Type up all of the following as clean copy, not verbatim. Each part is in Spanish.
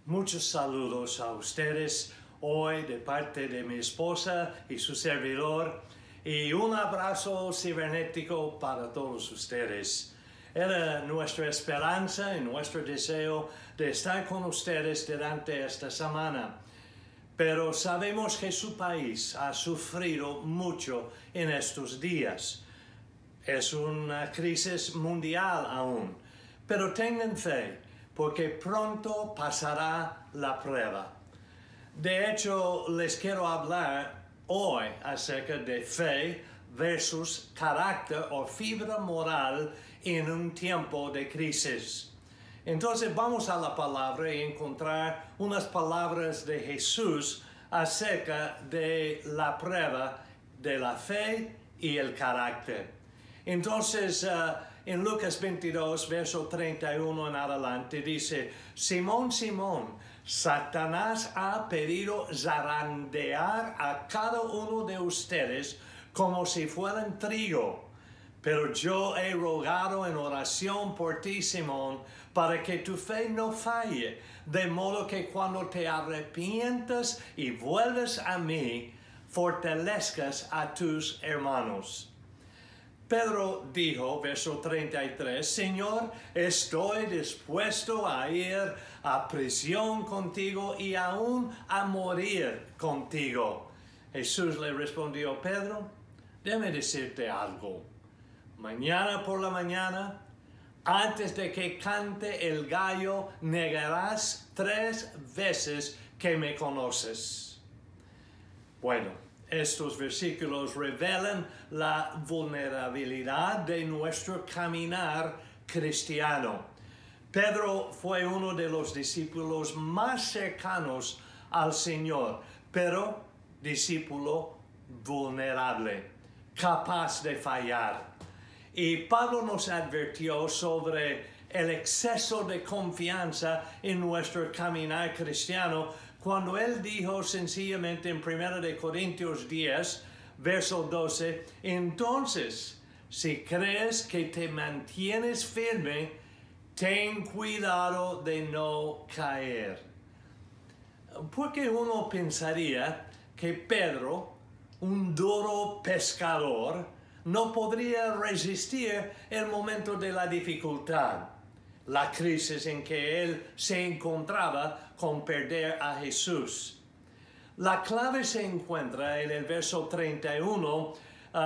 Muchos saludos a ustedes hoy de parte de mi esposa y su servidor y un abrazo cibernético para todos ustedes. Era nuestra esperanza y nuestro deseo de estar con ustedes durante esta semana, pero sabemos que su país ha sufrido mucho en estos días. Es una crisis mundial aún, pero tengan fe, porque pronto pasará la prueba. De hecho, les quiero hablar hoy acerca de fe versus carácter o fibra moral en un tiempo de crisis. Entonces vamos a la palabra y encontrar unas palabras de Jesús acerca de la prueba de la fe y el carácter. Entonces, en Lucas 22, verso 31 en adelante, dice: Simón, Simón, Satanás ha pedido zarandear a cada uno de ustedes como si fueran trigo. Pero yo he rogado en oración por ti, Simón, para que tu fe no falle, de modo que cuando te arrepientas y vuelves a mí, fortalezcas a tus hermanos. Pedro dijo, verso 33, Señor, estoy dispuesto a ir a prisión contigo y aún a morir contigo. Jesús le respondió, Pedro, déjame decirte algo. Mañana por la mañana, antes de que cante el gallo, negarás 3 veces que me conoces. Bueno, estos versículos revelan la vulnerabilidad de nuestro caminar cristiano. Pedro fue uno de los discípulos más cercanos al Señor, pero discípulo vulnerable, capaz de fallar. Y Pablo nos advirtió sobre el exceso de confianza en nuestro caminar cristiano cuando él dijo sencillamente en 1 Corintios 10, verso 12, entonces, si crees que te mantienes firme, ten cuidado de no caer. Porque uno pensaría que Pedro, un duro pescador, no podría resistir el momento de la dificultad, la crisis en que él se encontraba con perder a Jesús. La clave se encuentra en el verso 31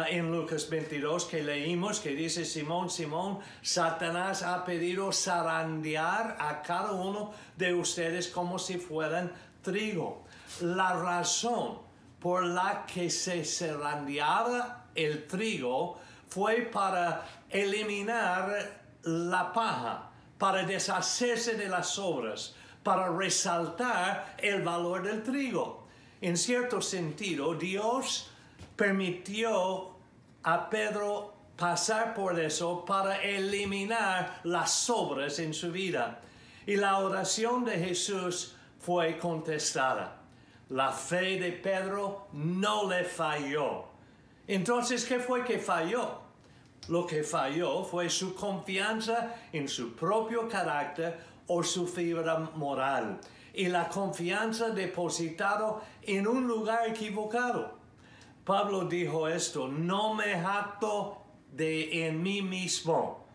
en Lucas 22 que leímos, que dice, Simón, Simón, Satanás ha pedido zarandear a cada uno de ustedes como si fueran trigo. La razón por la que se zarandeaba el trigo fue para eliminar la paja, para deshacerse de las sobras, para resaltar el valor del trigo. En cierto sentido, Dios permitió a Pedro pasar por eso para eliminar las sobras en su vida. Y la oración de Jesús fue contestada. La fe de Pedro no le falló. Entonces, ¿qué fue que falló? Lo que falló fue su confianza en su propio carácter o su fibra moral y la confianza depositada en un lugar equivocado. Pablo dijo esto, no me jacto en mí mismo,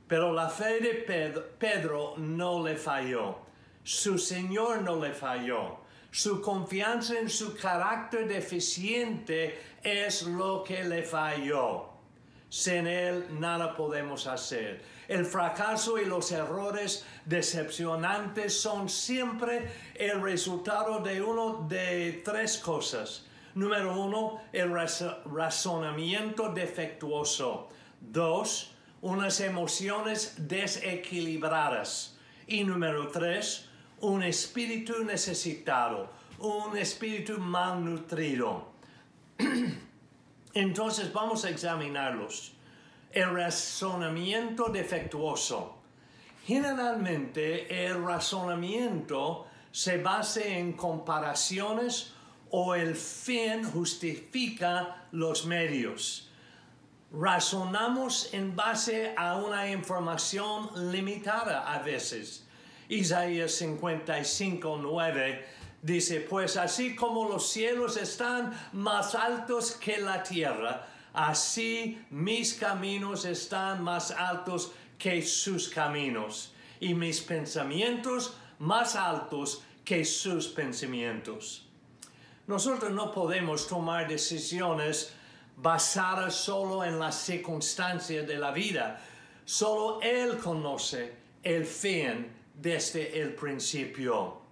pero la fe de Pedro no le falló, su Señor no le falló. Su confianza en su carácter deficiente es lo que le falló. Sin él nada podemos hacer. El fracaso y los errores decepcionantes son siempre el resultado de uno de 3 cosas. Número 1, el razonamiento defectuoso. 2, unas emociones desequilibradas. Y número 3, un espíritu necesitado, un espíritu malnutrido. Entonces vamos a examinarlos. El razonamiento defectuoso. Generalmente el razonamiento se basa en comparaciones o el fin justifica los medios. Razonamos en base a una información limitada a veces Isaías 55:9 dice, pues así como los cielos están más altos que la tierra, así mis caminos están más altos que sus caminos, y mis pensamientos más altos que sus pensamientos. Nosotros no podemos tomar decisiones basadas solo en las circunstancias de la vida. Solo Él conoce el fin desde el principio.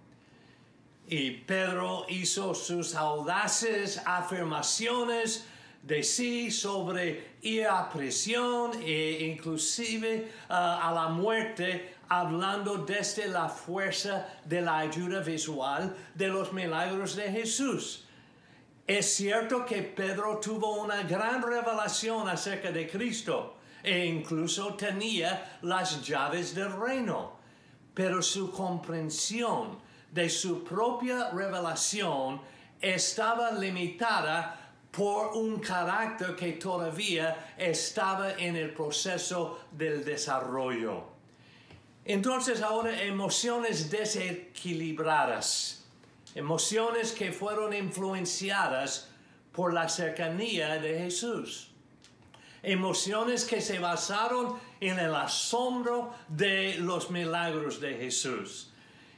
Y Pedro hizo sus audaces afirmaciones de sí sobre ir a prisión e inclusive a la muerte, hablando desde la fuerza de la ayuda visual de los milagros de Jesús. Es cierto que Pedro tuvo una gran revelación acerca de Cristo e incluso tenía las llaves del reino, pero su comprensión de su propia revelación estaba limitada por un carácter que todavía estaba en el proceso del desarrollo. Entonces ahora emociones desequilibradas, emociones que fueron influenciadas por la cercanía de Jesús, emociones que se basaron en el asombro de los milagros de Jesús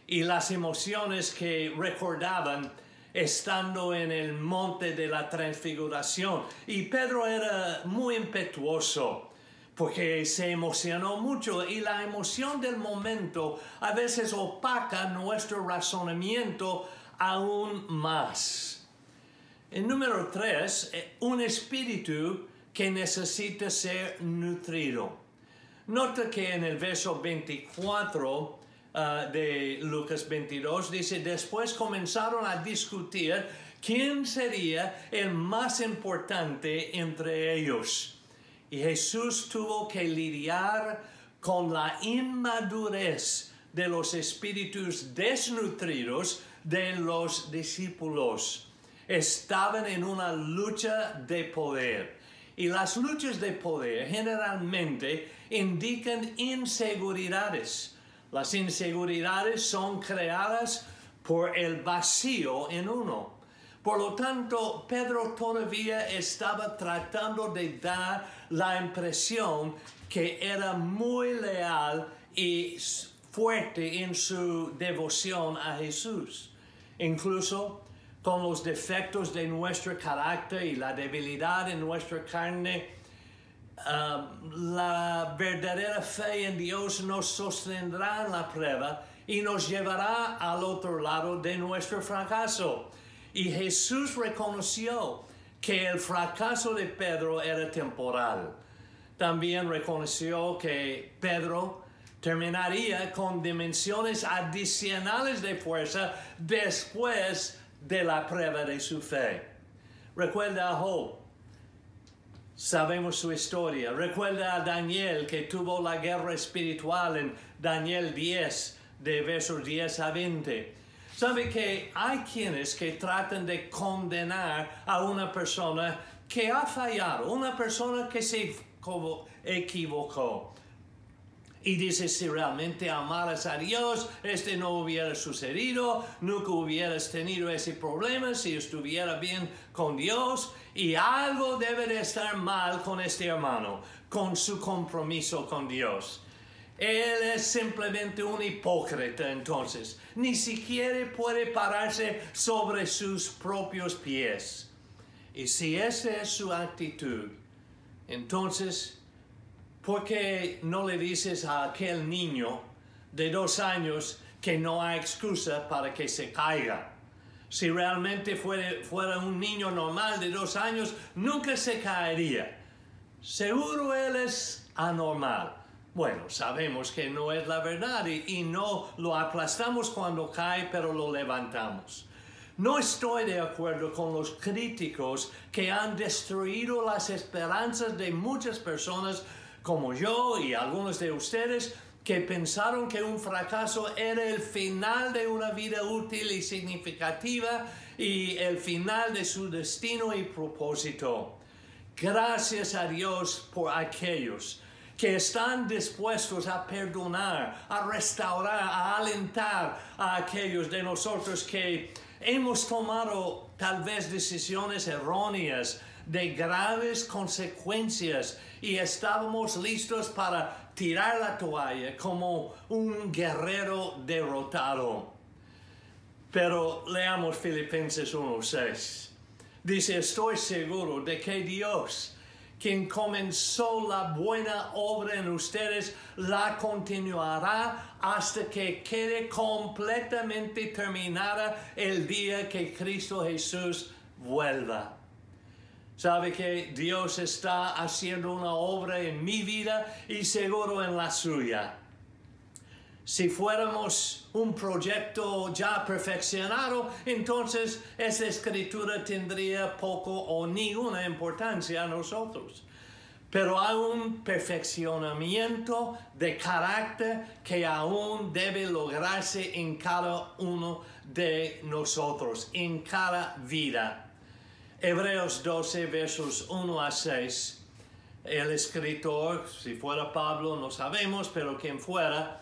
y las emociones que recordaban estando en el monte de la transfiguración. Y Pedro era muy impetuoso porque se emocionó mucho y la emoción del momento a veces opaca nuestro razonamiento aún más. El número 3, un espíritu que necesita ser nutrido. Nota que en el verso 24 de Lucas 22 dice, después comenzaron a discutir quién sería el más importante entre ellos. Y Jesús tuvo que lidiar con la inmadurez de los espíritus desnutridos de los discípulos. Estaban en una lucha de poder. Y las luchas de poder generalmente indican inseguridades. Las inseguridades son creadas por el vacío en uno. Por lo tanto, Pedro todavía estaba tratando de dar la impresión que era muy leal y fuerte en su devoción a Jesús. Incluso con los defectos de nuestro carácter y la debilidad en nuestra carne, la verdadera fe en Dios nos sostendrá en la prueba y nos llevará al otro lado de nuestro fracaso. Y Jesús reconoció que el fracaso de Pedro era temporal. También reconoció que Pedro terminaría con dimensiones adicionales de fuerza después de la prueba de su fe. Recuerda a Job. Sabemos su historia. Recuerda a Daniel, que tuvo la guerra espiritual en Daniel 10, de versos 10 a 20. Sabe que hay quienes que tratan de condenar a una persona que ha fallado, una persona que se equivocó. Y dice, si realmente amaras a Dios, no hubiera sucedido, nunca hubieras tenido ese problema si estuviera bien con Dios. Y algo debe de estar mal con este hermano, con su compromiso con Dios. Él es simplemente un hipócrita entonces. Ni siquiera puede pararse sobre sus propios pies. Y si esa es su actitud, entonces, ¿por qué no le dices a aquel niño de 2 años que no hay excusa para que se caiga? Si realmente fuera un niño normal de 2 años, nunca se caería. Seguro él es anormal. Bueno, sabemos que no es la verdad y no lo aplastamos cuando cae, pero lo levantamos. No estoy de acuerdo con los críticos que han destruido las esperanzas de muchas personas como yo y algunos de ustedes que pensaron que un fracaso era el final de una vida útil y significativa y el final de su destino y propósito. Gracias a Dios por aquellos que están dispuestos a perdonar, a restaurar, a alentar a aquellos de nosotros que hemos tomado tal vez decisiones erróneas de graves consecuencias y estábamos listos para tirar la toalla como un guerrero derrotado. Pero leamos Filipenses 1:6. Dice, estoy seguro de que Dios, quien comenzó la buena obra en ustedes, la continuará hasta que quede completamente terminada el día que Cristo Jesús vuelva. Sabe que Dios está haciendo una obra en mi vida y seguro en la suya. Si fuéramos un proyecto ya perfeccionado, entonces esa escritura tendría poco o ninguna importancia a nosotros. Pero hay un perfeccionamiento de carácter que aún debe lograrse en cada uno de nosotros, en cada vida. Hebreos 12, versos 1 a 6. El escritor, si fuera Pablo, no sabemos, pero quien fuera,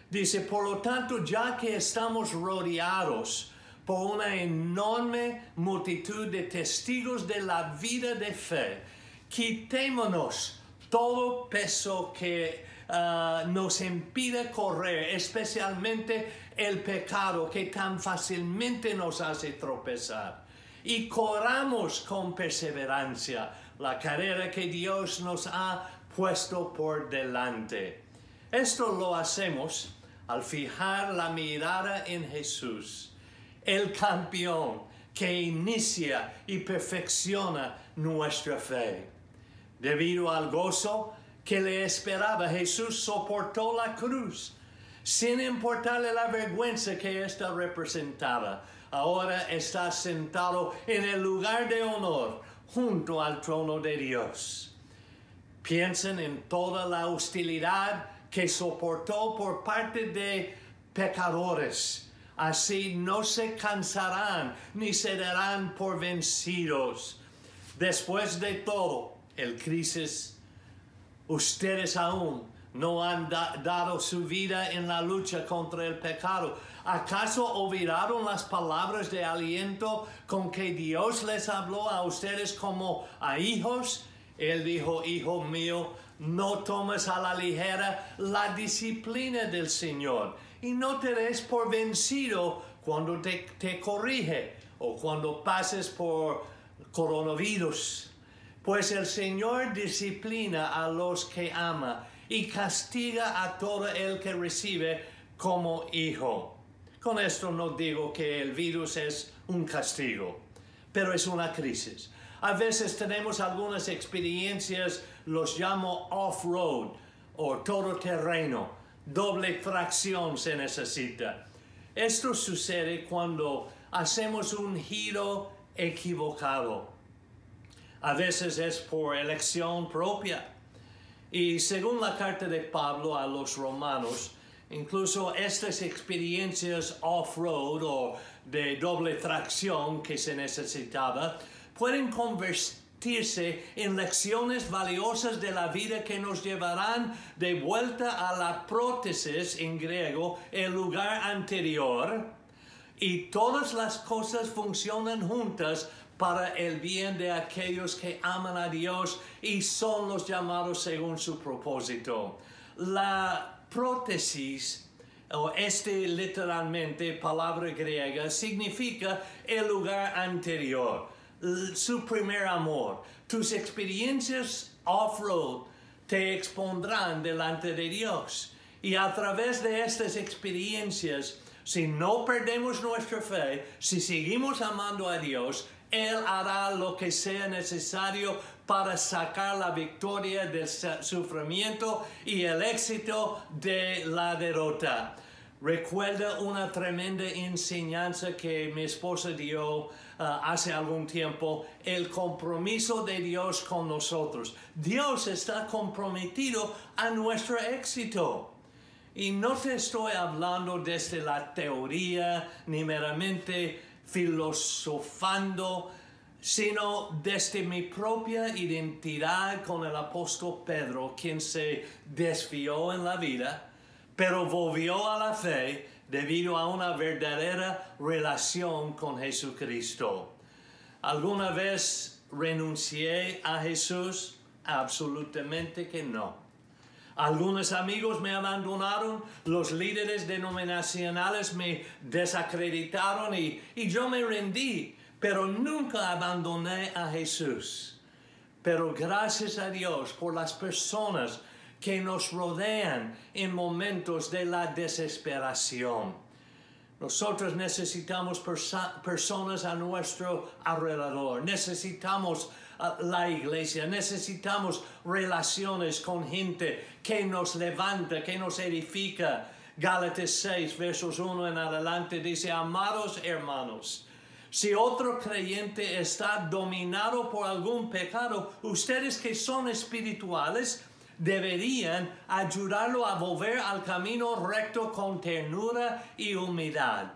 dice, por lo tanto, ya que estamos rodeados por una enorme multitud de testigos de la vida de fe, quitémonos todo peso que nos impide correr, especialmente el pecado que tan fácilmente nos hace tropezar. Y corramos con perseverancia la carrera que Dios nos ha puesto por delante. Esto lo hacemos al fijar la mirada en Jesús, el campeón que inicia y perfecciona nuestra fe. Debido al gozo que le esperaba, Jesús soportó la cruz, sin importarle la vergüenza que ésta representaba. Ahora está sentado en el lugar de honor junto al trono de Dios. Piensen en toda la hostilidad que soportó por parte de pecadores. Así no se cansarán ni se darán por vencidos. Después de todo el crisis, ustedes aún no han dado su vida en la lucha contra el pecado. ¿Acaso olvidaron las palabras de aliento con que Dios les habló a ustedes como a hijos? Él dijo, hijo mío, no tomes a la ligera la disciplina del Señor y no te des por vencido cuando te corrige o cuando pases por coronavirus. Pues el Señor disciplina a los que ama y castiga a todo el que recibe como hijo. Con esto no digo que el virus es un castigo, pero es una crisis. A veces tenemos algunas experiencias, los llamo off-road o todoterreno, doble tracción se necesita. Esto sucede cuando hacemos un giro equivocado. A veces es por elección propia. Y según la carta de Pablo a los romanos, incluso estas experiencias off-road o de doble tracción que se necesitaba pueden convertirse en lecciones valiosas de la vida que nos llevarán de vuelta a la prótesis, en griego, el lugar anterior, y todas las cosas funcionan juntas para el bien de aquellos que aman a Dios y son los llamados según su propósito. La prótesis, o literalmente, palabra griega, significa el lugar anterior, su primer amor. Tus experiencias off-road te expondrán delante de Dios. Y a través de estas experiencias, si no perdemos nuestra fe, si seguimos amando a Dios, Él hará lo que sea necesario para sacar la victoria del sufrimiento y el éxito de la derrota. Recuerda una tremenda enseñanza que mi esposa dio hace algún tiempo, el compromiso de Dios con nosotros. Dios está comprometido a nuestro éxito. Y no te estoy hablando desde la teoría ni meramente filosofando, sino desde mi propia identidad con el apóstol Pedro, quien se desvió en la vida, pero volvió a la fe debido a una verdadera relación con Jesucristo. ¿Alguna vez renuncié a Jesús? Absolutamente que no. Algunos amigos me abandonaron, los líderes denominacionales me desacreditaron y yo me rendí, pero nunca abandoné a Jesús. Pero gracias a Dios por las personas que nos rodean en momentos de la desesperación. Nosotros necesitamos personas a nuestro alrededor, necesitamos la iglesia, necesitamos relaciones con gente que nos levanta, que nos edifica. Gálatas 6, versos 1 en adelante dice: amados hermanos, si otro creyente está dominado por algún pecado, ustedes que son espirituales deberían ayudarlo a volver al camino recto con ternura y humildad.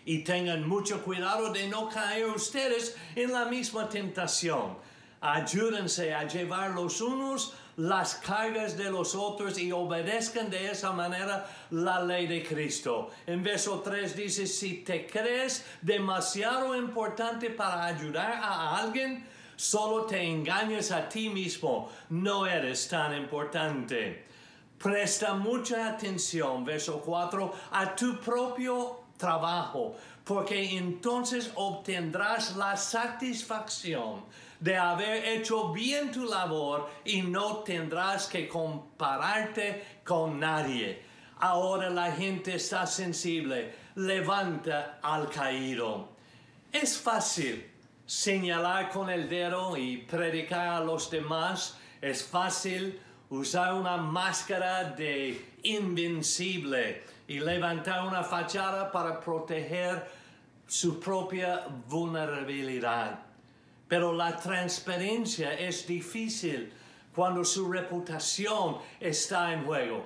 Y tengan mucho cuidado de no caer ustedes en la misma tentación. Ayúdense a llevar los unos las cargas de los otros y obedezcan de esa manera la ley de Cristo. En verso 3 dice: si te crees demasiado importante para ayudar a alguien, solo te engañas a ti mismo, no eres tan importante. Presta mucha atención, verso 4, a tu propio trabajo, porque entonces obtendrás la satisfacción de haber hecho bien tu labor y no tendrás que compararte con nadie. Ahora la gente está sensible, levanta al caído. Es fácil señalar con el dedo y predicar a los demás. Es fácil usar una máscara de invencible y levantar una fachada para proteger su propia vulnerabilidad. Pero la transparencia es difícil cuando su reputación está en juego.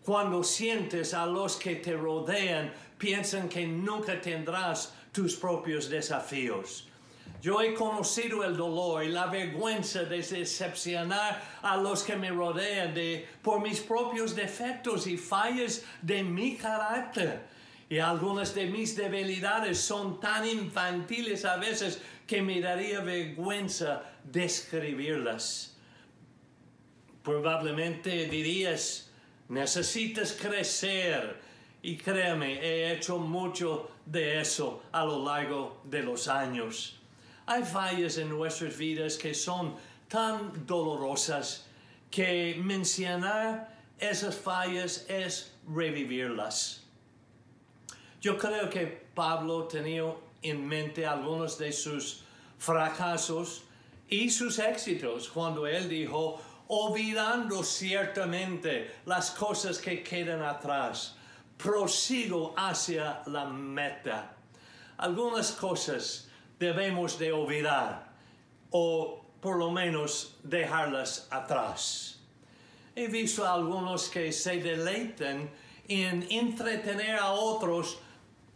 Cuando sientes a los que te rodean piensan que nunca tendrás tus propios desafíos. Yo he conocido el dolor y la vergüenza de decepcionar a los que me rodean por mis propios defectos y fallas de mi carácter. Y algunas de mis debilidades son tan infantiles a veces que me daría vergüenza describirlas. Probablemente dirías: necesitas crecer. Y créeme, he hecho mucho de eso a lo largo de los años. Hay fallas en nuestras vidas que son tan dolorosas que mencionar esas fallas es revivirlas. Yo creo que Pablo tenía en mente algunos de sus fracasos y sus éxitos cuando él dijo: olvidando ciertamente las cosas que quedan atrás, prosigo hacia la meta. Algunas cosas debemos de olvidar o por lo menos dejarlas atrás. He visto a algunos que se deleitan en entretener a otros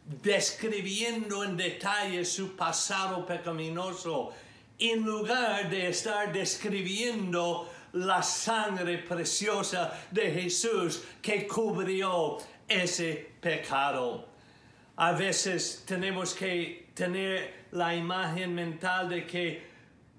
describiendo en detalle su pasado pecaminoso, en lugar de estar describiendo la sangre preciosa de Jesús que cubrió ese pecado. A veces tenemos que tener la imagen mental de que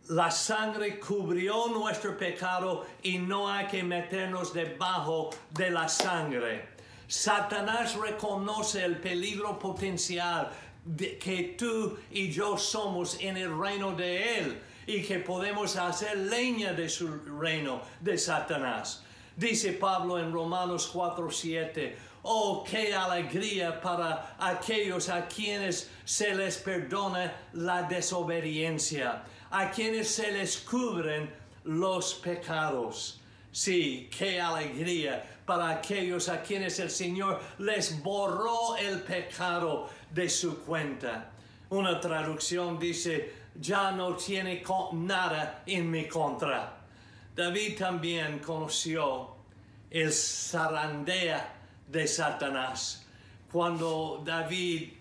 la sangre cubrió nuestro pecado y no hay que meternos debajo de la sangre. Satanás reconoce el peligro potencial que tú y yo somos en el reino de él y que podemos hacer leña de su reino de Satanás. Dice Pablo en Romanos 4:7: oh, qué alegría para aquellos a quienes se les perdona la desobediencia, a quienes se les cubren los pecados. Sí, qué alegría para aquellos a quienes el Señor les borró el pecado de su cuenta. Una traducción dice: ya no tiene nada en mi contra. David también conoció el zarandea de Satanás. Cuando David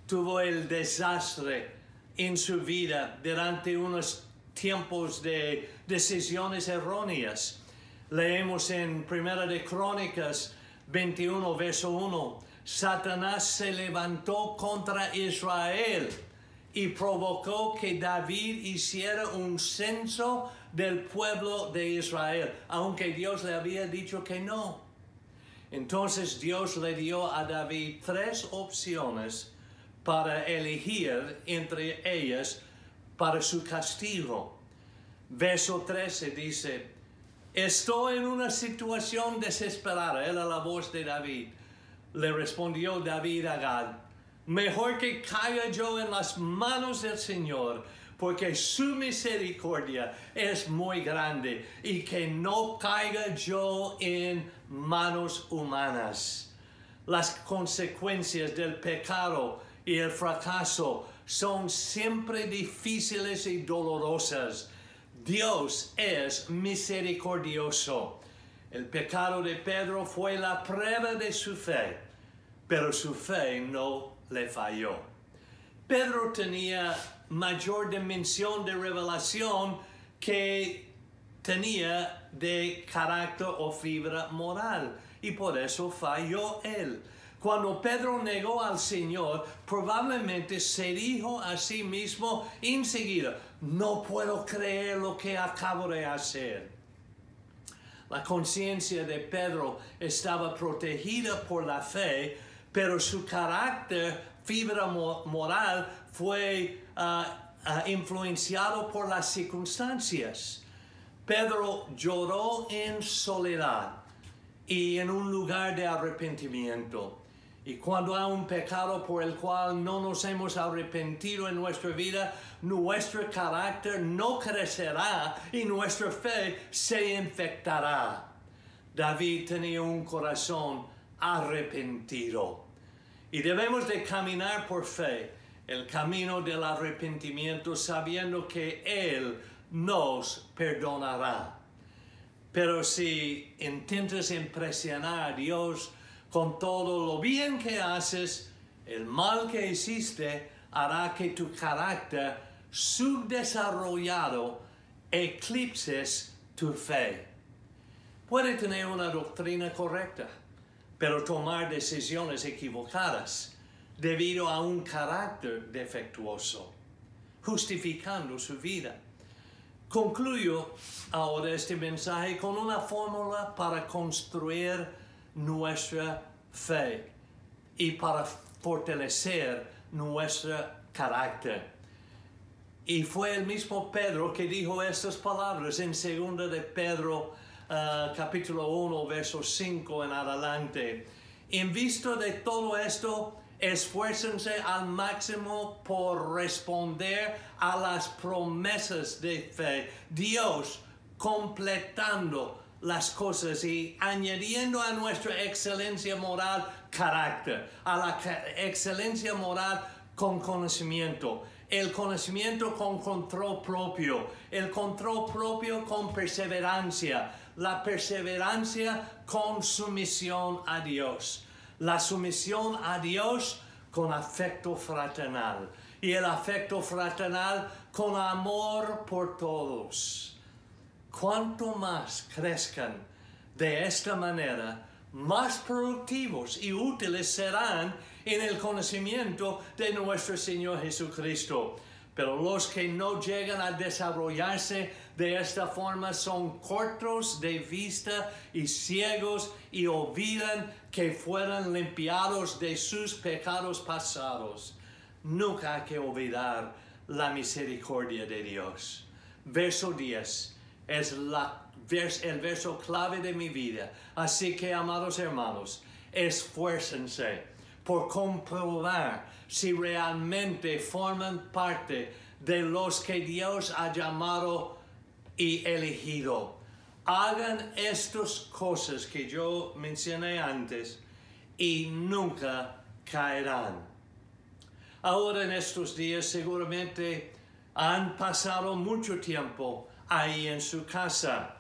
tuvo el desastre en su vida durante unos tiempos de decisiones erróneas. Leemos en Primera de Crónicas 21, verso 1, Satanás se levantó contra Israel y provocó que David hiciera un censo del pueblo de Israel, aunque Dios le había dicho que no. Entonces Dios le dio a David 3 opciones para elegir entre ellas para su castigo. Verso 13 dice, estoy en una situación desesperada. Era la voz de David. Le respondió David a Gad, mejor que caiga yo en las manos del Señor, porque su misericordia es muy grande, y que no caiga yo en manos humanas. Las consecuencias del pecado y el fracaso son siempre difíciles y dolorosas. Dios es misericordioso. El pecado de Pedro fue la prueba de su fe, pero su fe no le falló. Pedro tenía mayor dimensión de revelación que tenía de carácter o fibra moral, y por eso falló él. Cuando Pedro negó al Señor, probablemente se dijo a sí mismo enseguida, no puedo creer lo que acabo de hacer. La conciencia de Pedro estaba protegida por la fe, pero su carácter, fibra moral, fue influenciado por las circunstancias. Pedro lloró en soledad y en un lugar de arrepentimiento. Y cuando hay un pecado por el cual no nos hemos arrepentido en nuestra vida, nuestro carácter no crecerá y nuestra fe se infectará. David tenía un corazón arrepentido. Y debemos de caminar por fe el camino del arrepentimiento, sabiendo que Él nos perdonará. Pero si intentas impresionar a Dios con todo lo bien que haces, el mal que hiciste hará que tu carácter subdesarrollado eclipses tu fe. Puede tener una doctrina correcta, pero tomar decisiones equivocadas debido a un carácter defectuoso, justificando su vida. Concluyo ahora este mensaje con una fórmula para construir nuestra fe y para fortalecer nuestro carácter. Y fue el mismo Pedro que dijo estas palabras en 2 de Pedro, capítulo 1, verso 5 en adelante. En vista de todo esto, esfuércense al máximo por responder a las promesas de fe, Dios completando las cosas y añadiendo a nuestra excelencia moral carácter, a la excelencia moral con conocimiento, el conocimiento con control propio, el control propio con perseverancia, la perseverancia con sumisión a Dios, la sumisión a Dios con afecto fraternal y el afecto fraternal con amor por todos. Cuanto más crezcan de esta manera, más productivos y útiles serán en el conocimiento de nuestro Señor Jesucristo. Pero los que no llegan a desarrollarse de esta forma son cortos de vista y ciegos y olvidan que fueron limpiados de sus pecados pasados. Nunca hay que olvidar la misericordia de Dios. Verso 10. Es el verso clave de mi vida. Así que, amados hermanos, esfuércense por comprobar si realmente forman parte de los que Dios ha llamado y elegido. Hagan estas cosas que yo mencioné antes y nunca caerán. Ahora en estos días seguramente han pasado mucho tiempo ahí en su casa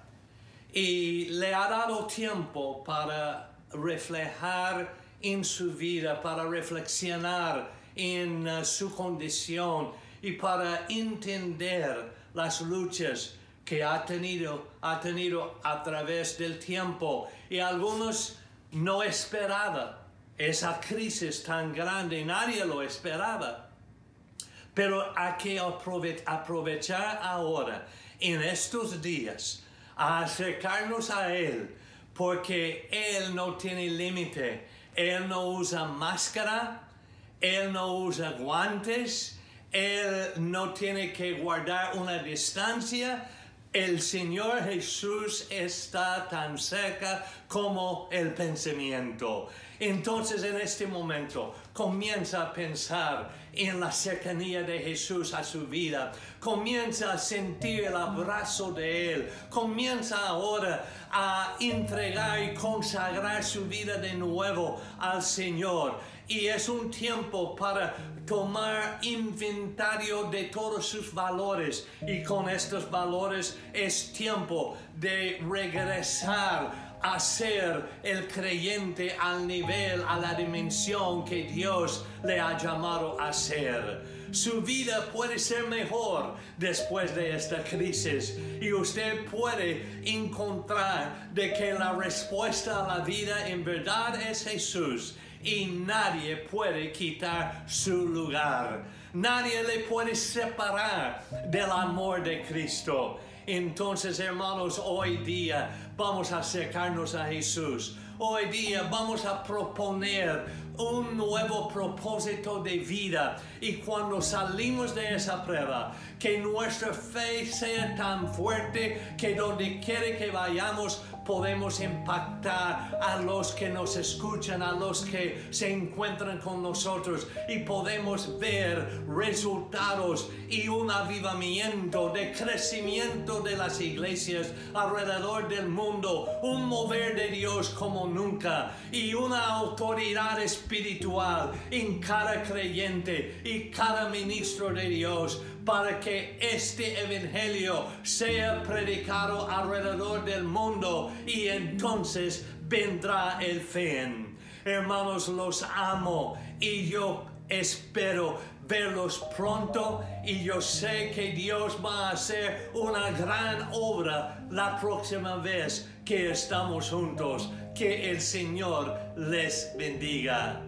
y le ha dado tiempo para reflejar en su vida, para reflexionar en su condición y para entender las luchas que ha tenido a través del tiempo. Y algunos no esperaban esa crisis tan grande, nadie lo esperaba. Pero hay que aprovechar ahora, en estos días, a acercarnos a Él, porque Él no tiene límite. Él no usa máscara, Él no usa guantes, Él no tiene que guardar una distancia. El Señor Jesús está tan cerca como el pensamiento. Entonces, en este momento, comienza a pensar en la cercanía de Jesús a su vida. Comienza a sentir el abrazo de Él. Comienza ahora a entregar y consagrar su vida de nuevo al Señor. Y es un tiempo para tomar inventario de todos sus valores. Y con estos valores es tiempo de regresar a ser el creyente al nivel, a la dimensión que Dios le ha llamado a ser. Su vida puede ser mejor después de esta crisis y usted puede encontrar de que la respuesta a la vida en verdad es Jesús y nadie puede quitar su lugar. Nadie le puede separar del amor de Cristo. Entonces, hermanos, hoy día vamos a acercarnos a Jesús. Hoy día vamos a proponer un nuevo propósito de vida. Y cuando salimos de esa prueba, que nuestra fe sea tan fuerte que donde quiera que vayamos podemos impactar a los que nos escuchan, a los que se encuentran con nosotros y podemos ver resultados y un avivamiento de crecimiento de las iglesias alrededor del mundo, un mover de Dios como nunca y una autoridad espiritual en cada creyente y cada ministro de Dios para que este evangelio sea predicado alrededor del mundo y entonces vendrá el fin. Hermanos, los amo y yo espero verlos pronto y yo sé que Dios va a hacer una gran obra la próxima vez que estamos juntos. Que el Señor les bendiga.